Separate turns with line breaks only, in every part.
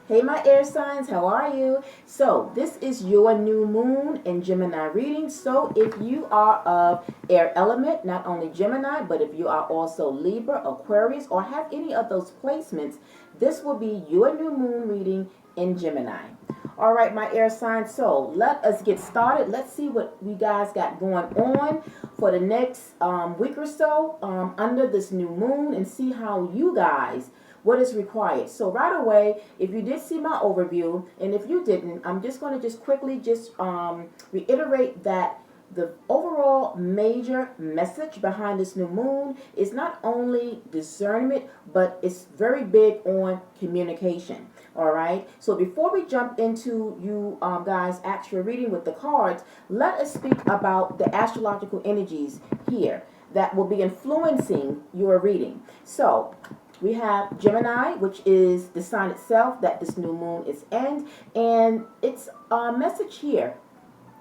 Hey, my air signs, how are you? So, this is your new moon in Gemini reading. So, if you are of air element, not only Gemini, but if you are also Libra, Aquarius, or have any of those placements, this will be your new moon reading in Gemini. All right, my air signs. So, let us get started. Let's see what we guys got going on for the next week or so under this new moon and see how you guys what is required. So right away, if you did see my overview, and if you didn't, I'm just going to just quickly reiterate that the overall major message behind this new moon is not only discernment, but it's very big on communication. All right. So before we jump into you guys' actual reading with the cards, let us speak about the astrological energies here that will be influencing your reading. So we have Gemini, which is the sign itself that this new moon is in, and its message here,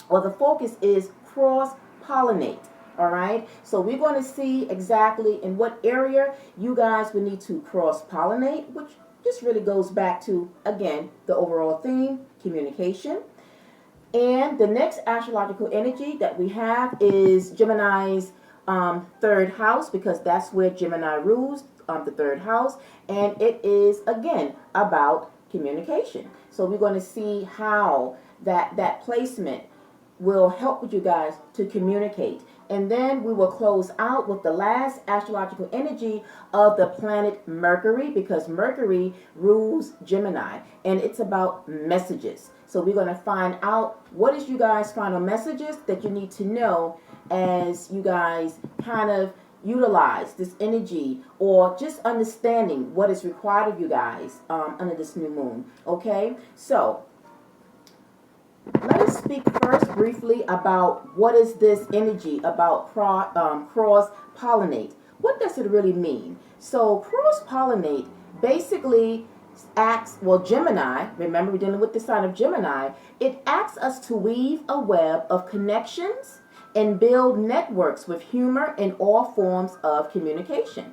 or the focus is cross-pollinate. All right, so we're going to see exactly in what area you guys will need to cross-pollinate, which just really goes back to, again, the overall theme, communication. And the next astrological energy that we have is Gemini's third house, because that's where Gemini rules, the third house, and it is again about communication. So we're going to see how that placement will help with you guys to communicate. And then we will close out with the last astrological energy of the planet Mercury, because Mercury rules Gemini, and it's about messages. So we're going to find out what is you guys' final messages that you need to know as you guys kind of utilize this energy, or just understanding what is required of you guys under this new moon. Okay, so let us speak first briefly about what is this energy about cross-pollinate. What does it really mean? So cross-pollinate basically acts, well, Gemini, remember we're dealing with the sign of Gemini, it asks us to weave a web of connections and build networks with humor in all forms of communication.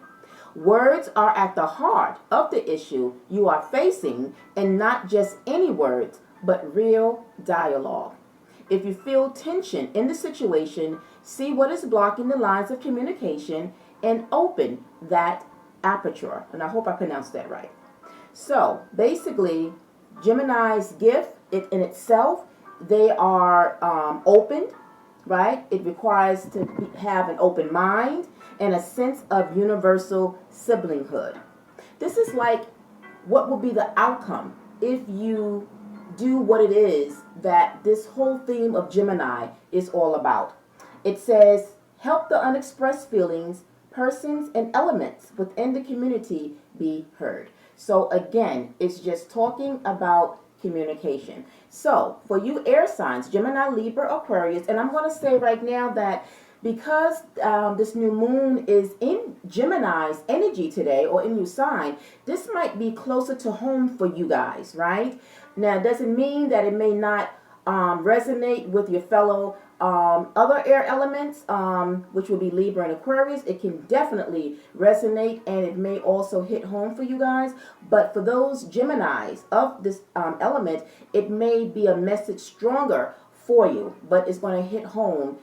Words are at the heart of the issue you are facing, and not just any words, but real dialogue. If you feel tension in the situation, see what is blocking the lines of communication and open that aperture. And I hope I pronounced that right. So basically, Gemini's gift in itself, they are opened, right? It requires to have an open mind and a sense of universal siblinghood. This is like what will be the outcome if you do what it is that this whole theme of Gemini is all about. It says, help the unexpressed feelings, persons, and elements within the community be heard. So again, it's just talking about communication. So for you air signs, Gemini, Libra, Aquarius, and I'm going to say right now that because this new moon is in Gemini's energy today, or in your sign, this might be closer to home for you guys, right? Now, it doesn't mean that it may not resonate with your fellow other air elements, which will be Libra and Aquarius. It can definitely resonate, and it may also hit home for you guys. But for those Geminis of this element, it may be a message stronger for you, but it's going to hit home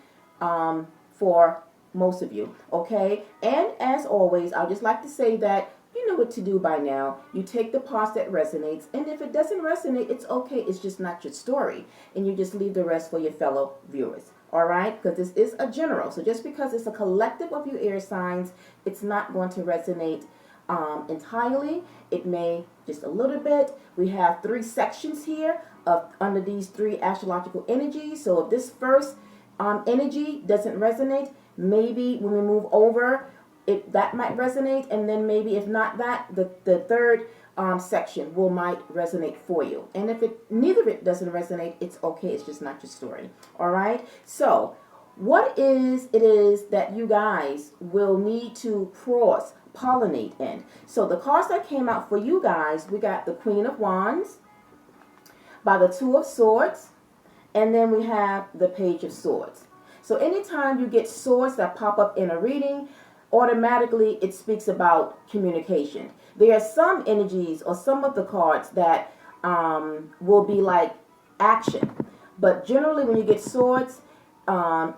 for most of you. Okay, and as always, I just like to say that you know what to do by now. You take the parts that resonates, and if it doesn't resonate, it's okay. It's just not your story, and you just leave the rest for your fellow viewers. All right, because this is a general. So just because it's a collective of you air signs, it's not going to resonate entirely. It may just a little bit. We have 3 sections here of under these 3 astrological energies. So if this first energy doesn't resonate, maybe when we move over, that might resonate, and then maybe if not that, the third section might resonate for you. And if neither of it doesn't resonate, it's okay. It's just not your story. All right. So what it is that you guys will need to cross pollinate in. So the cards that came out for you guys, we got the Queen of Wands by the Two of Swords, and then we have the Page of Swords. So anytime you get swords that pop up in a reading, automatically it speaks about communication. There are some energies or some of the cards that will be like action. But generally when you get swords,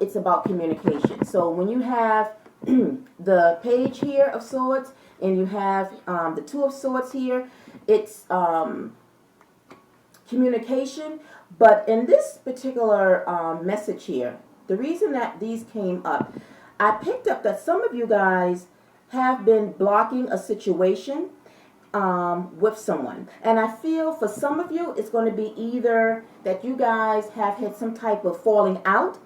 it's about communication. So when you have the page here of swords and you have the two of swords here, it's communication. But in this particular message here, the reason that these came up, I picked up that some of you guys have been blocking a situation with someone. And I feel for some of you, it's going to be either that you guys have had some type of falling out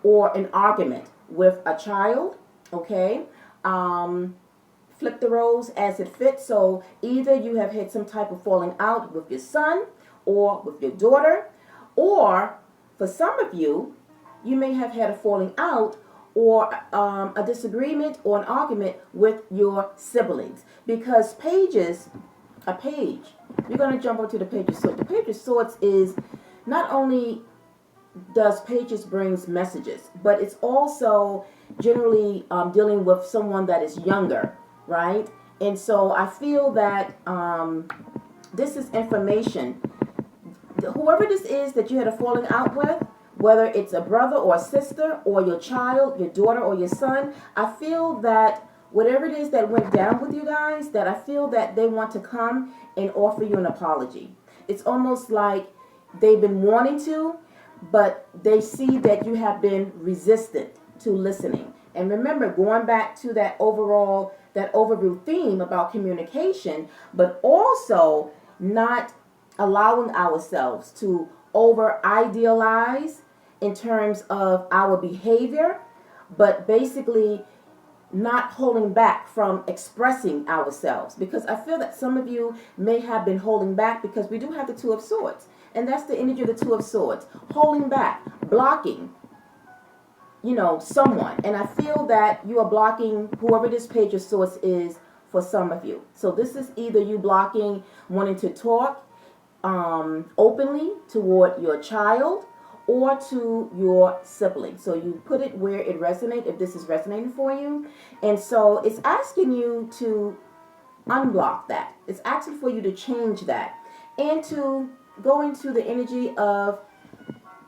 or an argument with a child, okay? Flip the roles as it fits. So either you have had some type of falling out with your son or with your daughter, or for some of you, you may have had a falling out or a disagreement or an argument with your siblings. Because a page, you're going to jump onto the page of swords. The page of swords is not only does pages brings messages, but it's also generally dealing with someone that is younger, right? And so I feel that this is information. Whoever this is that you had a falling out with, whether it's a brother or a sister or your child, your daughter or your son, I feel that whatever it is that went down with you guys, that I feel that they want to come and offer you an apology. It's almost like they've been wanting to, but they see that you have been resistant to listening. And remember, going back to that overview theme about communication, but also not allowing ourselves to over idealize in terms of our behavior, but basically not holding back from expressing ourselves. Because I feel that some of you may have been holding back, because we do have the Two of Swords, and that's the energy of the Two of Swords, holding back, blocking, someone. And I feel that you are blocking whoever this Page of Swords is for some of you. So this is either you blocking wanting to talk openly toward your child or to your sibling. So you put it where it resonates, if this is resonating for you. And so it's asking you to unblock that. It's asking for you to change that and to go into the energy of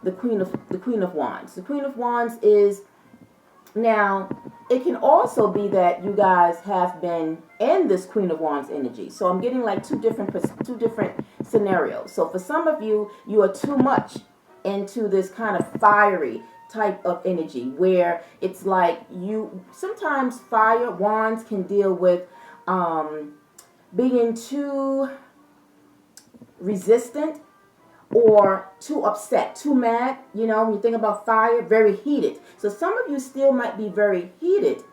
the Queen of Wands. The Queen of Wands is, now it can also be that you guys have been in this Queen of Wands energy. So I'm getting like two different scenarios. So for some of you, you are too much into this kind of fiery type of energy where it's like sometimes fire wands can deal with being too resistant or too upset, too mad. When you think about fire, very heated. So some of you still might be very heated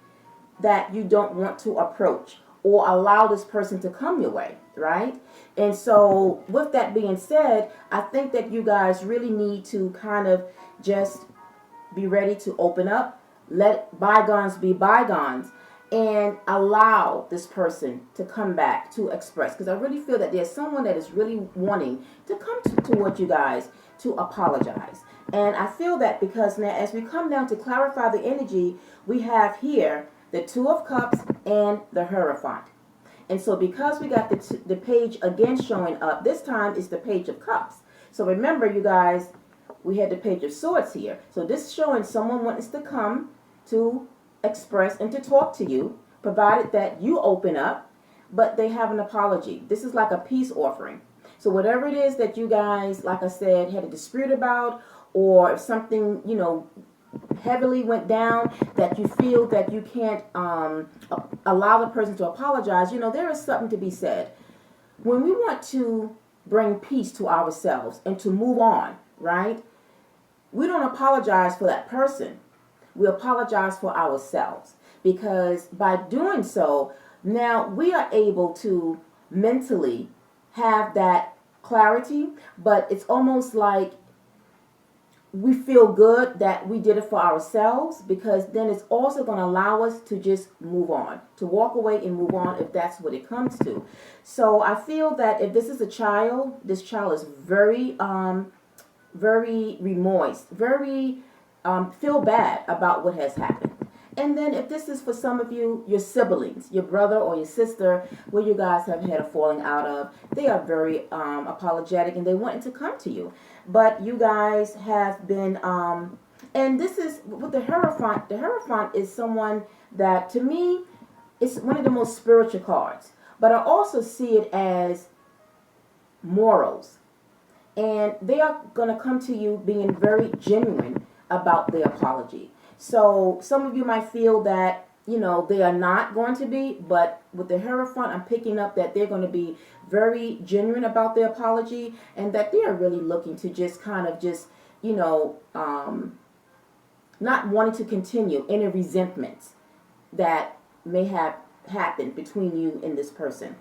that you don't want to approach or allow this person to come your way, right? And so with that being said, I think that you guys really need to kind of just be ready to open up, let bygones be bygones, and allow this person to come back to express. Because I really feel that there's someone that is really wanting to come toward you guys to apologize. And I feel that because now as we come down to clarify the energy, we have here the Two of Cups and the Hierophant. And so because we got the page again showing up, this time is the Page of Cups. So remember, you guys, we had the Page of Swords here. So this is showing someone wants to come to express and to talk to you, provided that you open up, but they have an apology. This is like a peace offering. So whatever it is that you guys, like I said, had a dispute about, or if something, heavily went down that you feel that you can't allow the person to apologize, there is something to be said. When we want to bring peace to ourselves and to move on, right? We don't apologize for that person. We apologize for ourselves, because by doing so, now we are able to mentally have that clarity, but it's almost like we feel good that we did it for ourselves, because then it's also going to allow us to just move on, to walk away and move on if that's what it comes to. So I feel that if this is a child, this child is very, very remorse, very feel bad about what has happened. And then if this is for some of you, your siblings, your brother or your sister, where you guys have had a falling out of, they are very apologetic and they want to come to you. But you guys have been, and this is with the Hierophant. The Hierophant is someone that, to me, is one of the most spiritual cards. But I also see it as morals. And they are going to come to you being very genuine about their apology. So some of you might feel that, they are not going to be, but with the Hierophant, I'm picking up that they're going to be very genuine about their apology, and that they are really looking to just kind of just, not wanting to continue any resentments that may have happened between you and this person.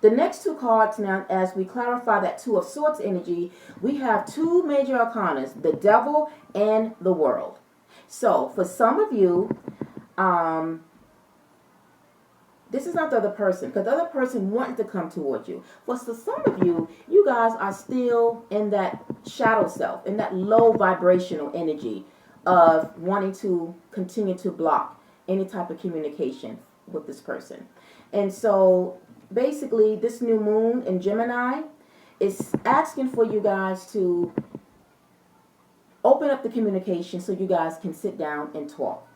The next two cards now, as we clarify that Two of Swords energy, we have two major arcanas, the Devil and the World. So for some of you, this is not the other person, because the other person wanted to come towards you. But for some of you, you guys are still in that shadow self, in that low vibrational energy of wanting to continue to block any type of communication with this person. And so basically this new moon in Gemini is asking for you guys to open up the communication so you guys can sit down and talk.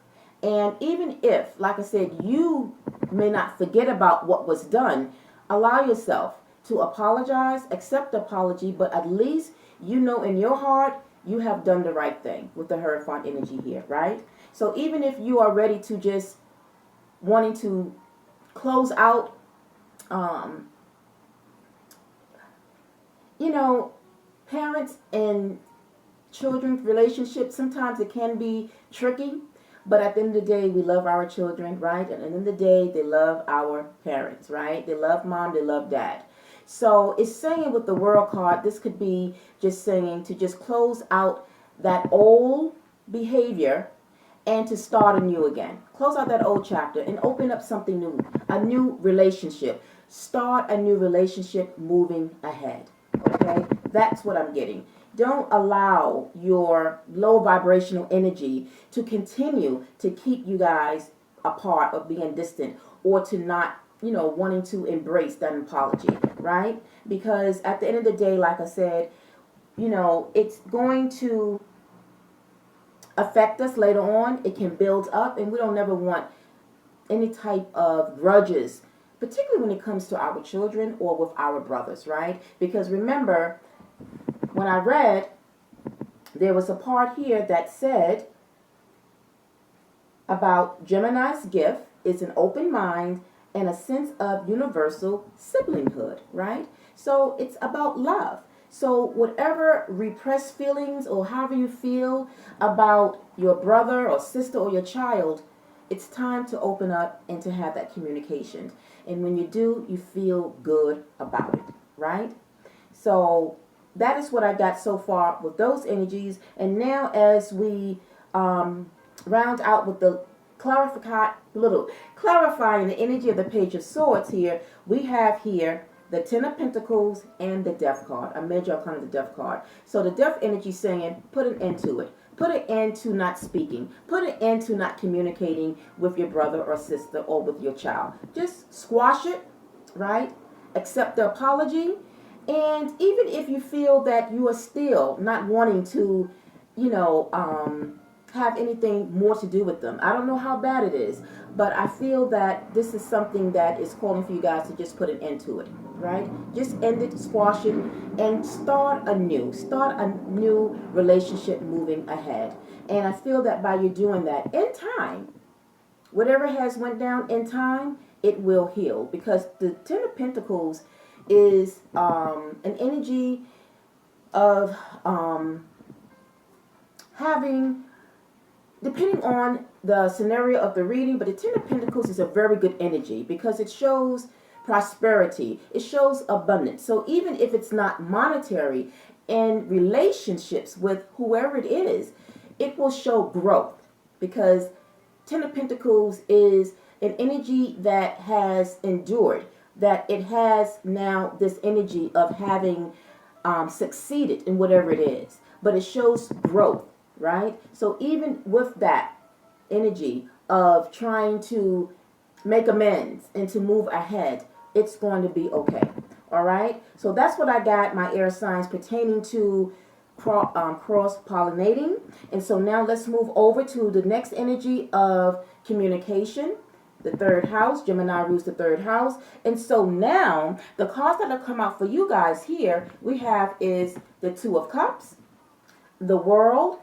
And even if, like I said, you may not forget about what was done, allow yourself to apologize, accept the apology, but at least you know in your heart you have done the right thing with the Hierophant energy here, right? So even if you are ready to just wanting to close out, parents and children's relationships, sometimes it can be tricky, but at the end of the day, we love our children, right? And at the end of the day, they love our parents, right? They love mom, they love dad. So it's saying with the World card, this could be just saying to just close out that old behavior and to start anew again. Close out that old chapter and open up something new, a new relationship. Start a new relationship moving ahead, okay? That's what I'm getting. Don't allow your low vibrational energy to continue to keep you guys apart or being distant, or to not, wanting to embrace that apology, right? Because at the end of the day, like I said, it's going to affect us later on. It can build up, and we don't never want any type of grudges, particularly when it comes to our children or with our brothers, right? Because remember, when I read, there was a part here that said about Gemini's gift is an open mind and a sense of universal siblinghood, right? So it's about love. So whatever repressed feelings or however you feel about your brother or sister or your child, it's time to open up and to have that communication. And when you do, you feel good about it, right? So that is what I got so far with those energies. And now as we round out with the clarifying the energy of the Page of Swords here, we have here the Ten of Pentacles and the Death card, a major arcana of the Death card. So the Death energy saying, put an end to it. Put an end to not speaking. Put an end to not communicating with your brother or sister or with your child. Just squash it, right? Accept the apology. And even if you feel that you are still not wanting to, have anything more to do with them, I don't know how bad it is, but I feel that this is something that is calling for you guys to just put an end to it, right? Just end it, squash it, and start a new relationship moving ahead. And I feel that by you doing that, in time, whatever has went down in time, it will heal. Because the Ten of Pentacles is an energy of having, depending on the scenario of the reading, but the Ten of Pentacles is a very good energy because it shows prosperity. It shows abundance. So even if it's not monetary, in relationships with whoever it is, it will show growth, because Ten of Pentacles is an energy that has endured, that it has now this energy of having succeeded in whatever it is, but it shows growth, right? So even with that, energy of trying to make amends and to move ahead, it's going to be okay. All right. So that's what I got, my air signs pertaining to cross pollinating. And so now let's move over to the next energy of communication. The third house, Gemini rules the third house. And so now the cards that have come out for you guys here, we have is the Two of Cups, the World,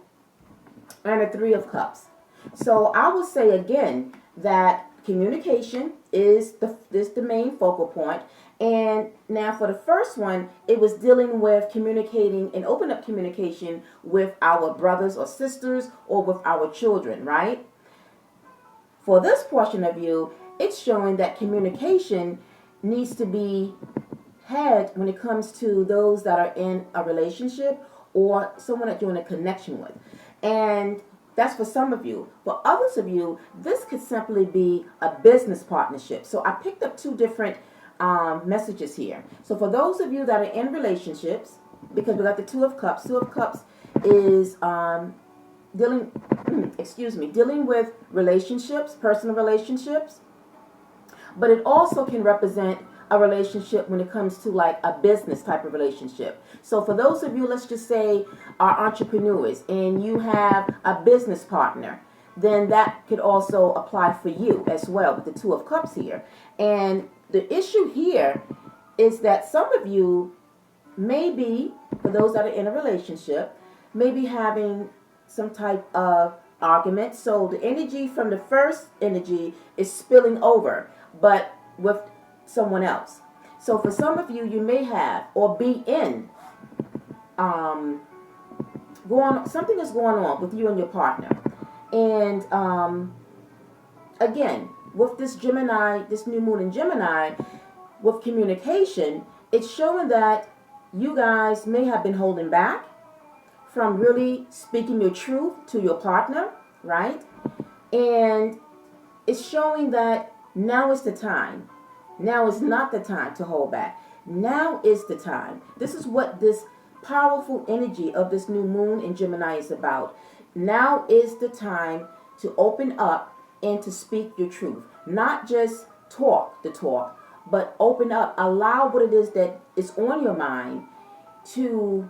and the Three of Cups. So I will say again that communication is the main focal point. And now for the first one, it was dealing with communicating and open up communication with our brothers or sisters or with our children, right? For this portion of you, it's showing that communication needs to be had when it comes to those that are in a relationship or someone that you're in a connection with. And that's for some of you. For others of you, this could simply be a business partnership. So I picked up two different messages here. So for those of you that are in relationships, because we got the Two of Cups. Two of Cups is dealing with relationships, personal relationships, but it also can represent a relationship when it comes to like a business type of relationship. So for those of you, let's just say, are entrepreneurs and you have a business partner, then that could also apply for you as well with the Two of Cups here. And the issue here is that some of you may be, for those that are in a relationship, may be having some type of argument. So the energy from the first energy is spilling over, but with someone else. So for some of you, you may have or be in something is going on with you and your partner. And again, with this Gemini, this new moon in Gemini, with communication, it's showing that you guys may have been holding back from really speaking your truth to your partner, right? And it's showing that now is the time. Now is not the time to hold back. Now is the time. This is what this powerful energy of this new moon in Gemini is about. Now is the time to open up and to speak your truth. Not just talk the talk, but open up. Allow what it is that is on your mind to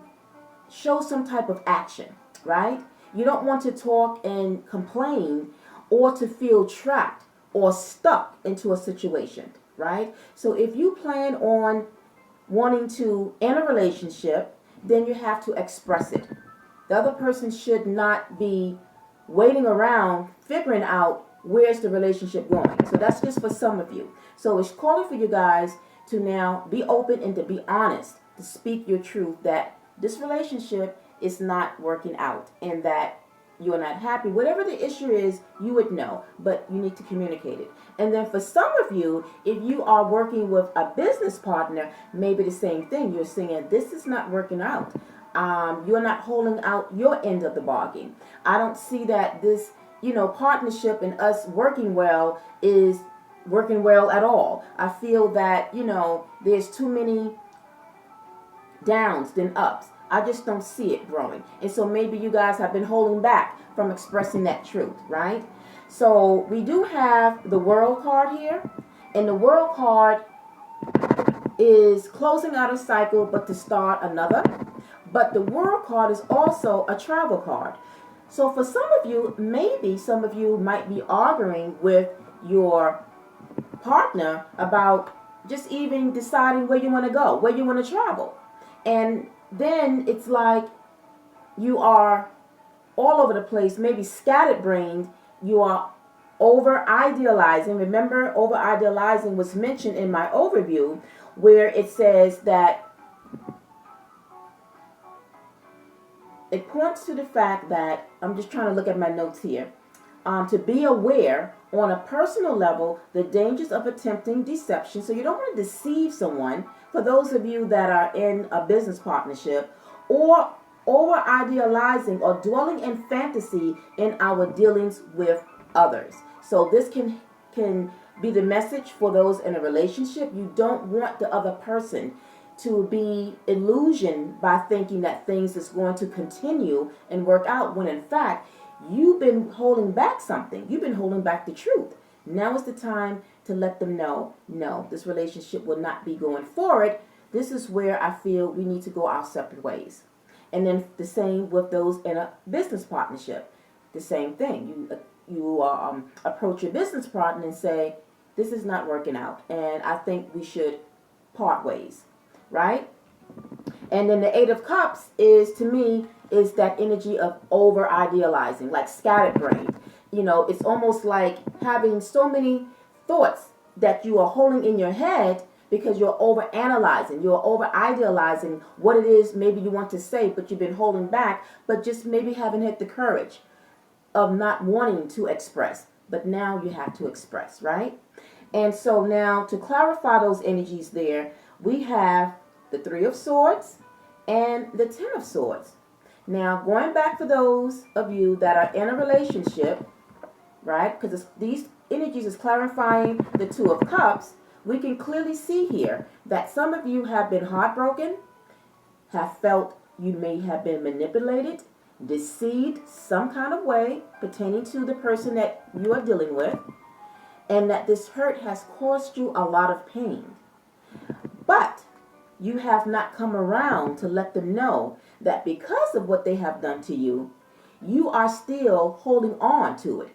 show some type of action, right? You don't want to talk and complain or to feel trapped or stuck into a situation, right? So if you plan on wanting to end a relationship, then you have to express it. The other person should not be waiting around figuring out where's the relationship going. So that's just for some of you. So it's calling for you guys to now be open and to be honest, to speak your truth that this relationship is not working out and that you are not happy. Whatever the issue is, you would know, but you need to communicate it. And then for some of you, if you are working with a business partner, maybe the same thing. You're saying, this is not working out. You're not holding out your end of the bargain. I don't see that this, partnership and us working well is working well at all. I feel that, there's too many downs than ups. I just don't see it growing. And so maybe you guys have been holding back from expressing that truth, right? So we do have the World card here. And the World card is closing out a cycle, but to start another. But the World card is also a travel card. So for some of you, maybe some of you might be arguing with your partner about just even deciding where you want to go, where you want to travel. And then it's like you are all over the place, maybe scattered brained. You are over idealizing. Remember, over idealizing was mentioned in my overview, where it says that it points to the fact that, I'm just trying to look at my notes here, to be aware on a personal level the dangers of attempting deception. So you don't want to deceive someone. For those of you that are in a business partnership, or over idealizing or dwelling in fantasy in our dealings with others. So this can be the message for those in a relationship. You don't want the other person to be illusioned by thinking that things is going to continue and work out, when in fact you've been holding back something. You've been holding back the truth. Now is the time to let them know, no, this relationship will not be going forward. This is where I feel we need to go our separate ways. And then the same with those in a business partnership. The same thing. You approach your business partner and say, this is not working out, and I think we should part ways, right? And then the Eight of Cups is, to me, is that energy of over idealizing, like scatterbrained. It's almost like having so many thoughts that you are holding in your head because you're over analyzing, you're over idealizing what it is maybe you want to say, but you've been holding back, but just maybe haven't had the courage of not wanting to express. But now you have to express, right? And so now to clarify those energies there, we have the Three of Swords and the Ten of Swords. Now, going back for those of you that are in a relationship, right, because these energies is clarifying the Two of Cups, we can clearly see here that some of you have been heartbroken, have felt you may have been manipulated, deceived some kind of way pertaining to the person that you are dealing with, and that this hurt has caused you a lot of pain. But you have not come around to let them know that because of what they have done to you, you are still holding on to it.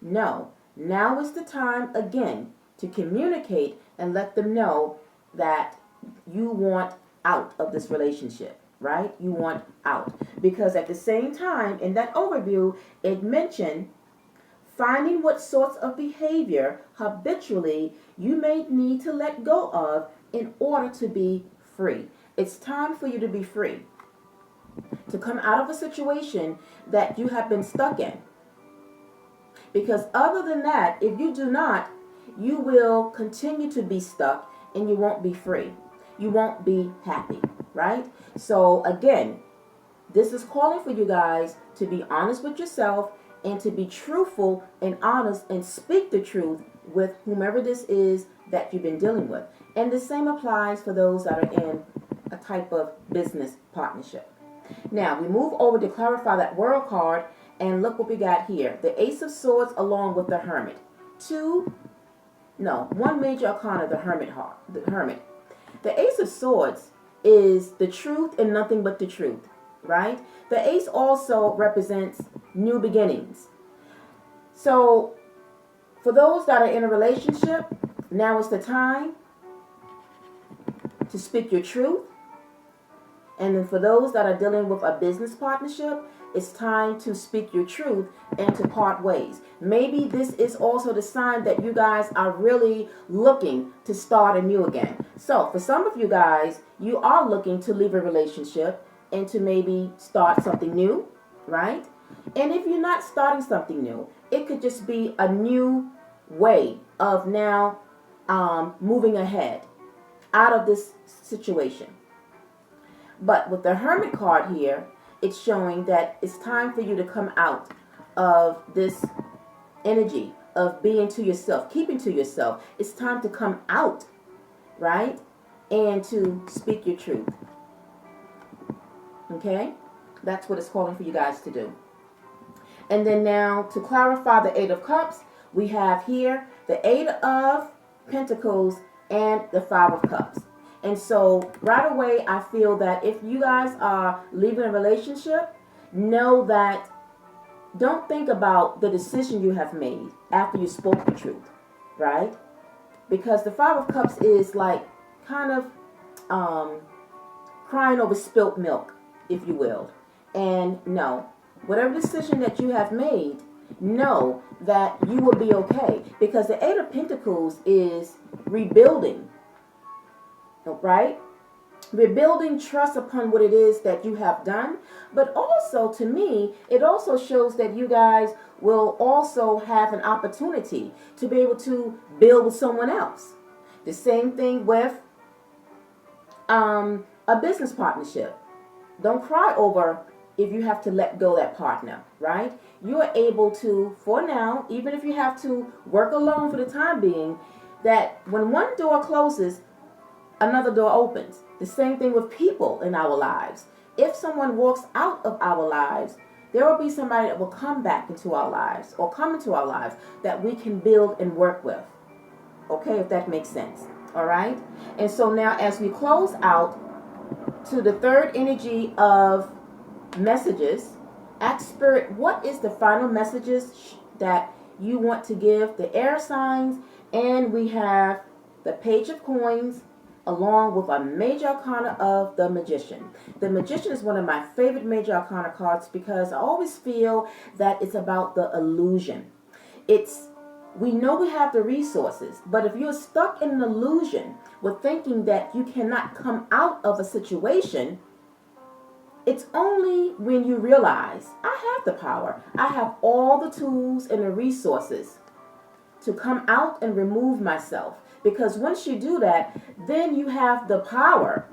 No, now is the time again to communicate and let them know that you want out of this relationship, right? You want out. Because at the same time, in that overview, it mentioned finding what sorts of behavior habitually you may need to let go of in order to be free. It's time for you to be free, to come out of a situation that you have been stuck in. Because other than that, if you do not, you will continue to be stuck and you won't be free. You won't be happy, right? So again, this is calling for you guys to be honest with yourself and to be truthful and honest and speak the truth with whomever this is that you've been dealing with. And the same applies for those that are in a type of business partnership. Now, we move over to clarify that World card, and look what we got here. The Ace of Swords along with the Hermit. One major arcana, the Hermit. The Ace of Swords is the truth and nothing but the truth, right? The Ace also represents new beginnings. So, for those that are in a relationship, now is the time to speak your truth. And then for those that are dealing with a business partnership, it's time to speak your truth and to part ways. Maybe this is also the sign that you guys are really looking to start anew again. So for some of you guys, you are looking to leave a relationship and to maybe start something new, right? And if you're not starting something new, it could just be a new way of now moving ahead out of this situation. But with the Hermit card here, it's showing that it's time for you to come out of this energy of being to yourself, keeping to yourself. It's time to come out, right? And to speak your truth. Okay? That's what it's calling for you guys to do. And then now, to clarify the Eight of Cups, we have here the Eight of Pentacles and the Five of Cups. And so right away, I feel that if you guys are leaving a relationship, know that don't think about the decision you have made after you spoke the truth, right? Because the Five of Cups is like kind of crying over spilt milk, if you will. And no, whatever decision that you have made, know that you will be okay. Because the Eight of Pentacles is rebuilding. Right? Rebuilding trust upon what it is that you have done. But also, to me, it also shows that you guys will also have an opportunity to be able to build with someone else. The same thing with a business partnership. Don't cry over if you have to let go that partner, right? You are able to, for now, even if you have to work alone for the time being, that when one door closes, another door opens. The same thing with people in our lives. If someone walks out of our lives, there will be somebody that will come back into our lives or come into our lives that we can build and work with. Okay, if that makes sense. All right. And so now as we close out to the third energy of messages, ask Spirit, what is the final messages that you want to give the air signs? And we have the Page of Coins along with a major arcana of the Magician. The Magician is one of my favorite major arcana cards because I always feel that it's about the illusion. We know we have the resources, but if you're stuck in an illusion with thinking that you cannot come out of a situation, it's only when you realize, I have the power. I have all the tools and the resources to come out and remove myself. Because once you do that, then you have the power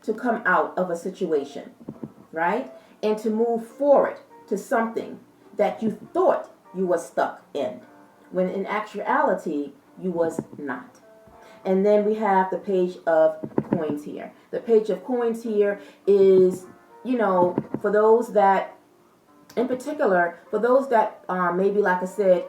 to come out of a situation, right? And to move forward to something that you thought you were stuck in, when in actuality, you was not. And then we have the Page of Coins here. The Page of Coins here is, for those that, in particular, for those that maybe, like I said,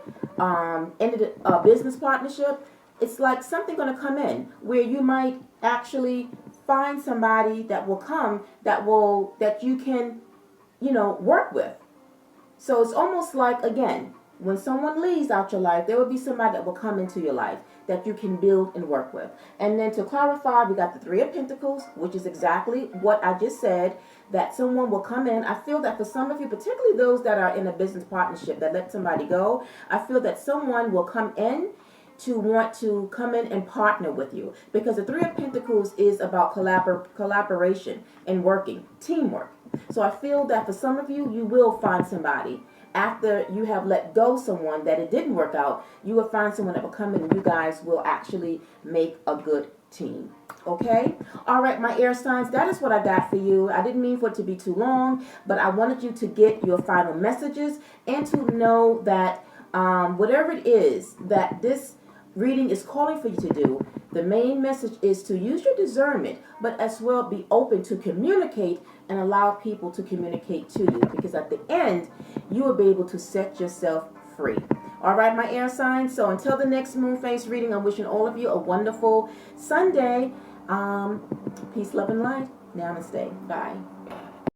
ended a business partnership, it's like something going to come in where you might actually find somebody that will come that you can, work with. So it's almost like, again, when someone leaves out your life, there will be somebody that will come into your life that you can build and work with. And then to clarify, we got the Three of Pentacles, which is exactly what I just said, that someone will come in. I feel that for some of you, particularly those that are in a business partnership that let somebody go, I feel that someone will come in to want to come in and partner with you. Because the Three of Pentacles is about collaboration and working, teamwork. So I feel that for some of you, you will find somebody. After you have let go someone that it didn't work out, you will find someone that will come in and you guys will actually make a good team. Okay? All right, my air signs, that is what I got for you. I didn't mean for it to be too long, but I wanted you to get your final messages and to know that whatever it is that this reading is calling for you to do, the main message is to use your discernment, but as well be open to communicate and allow people to communicate to you, because at the end, you will be able to set yourself free. All right, my air signs. So until the next moon phase reading, I'm wishing all of you a wonderful Sunday. Peace, love, and light. Namaste. Bye.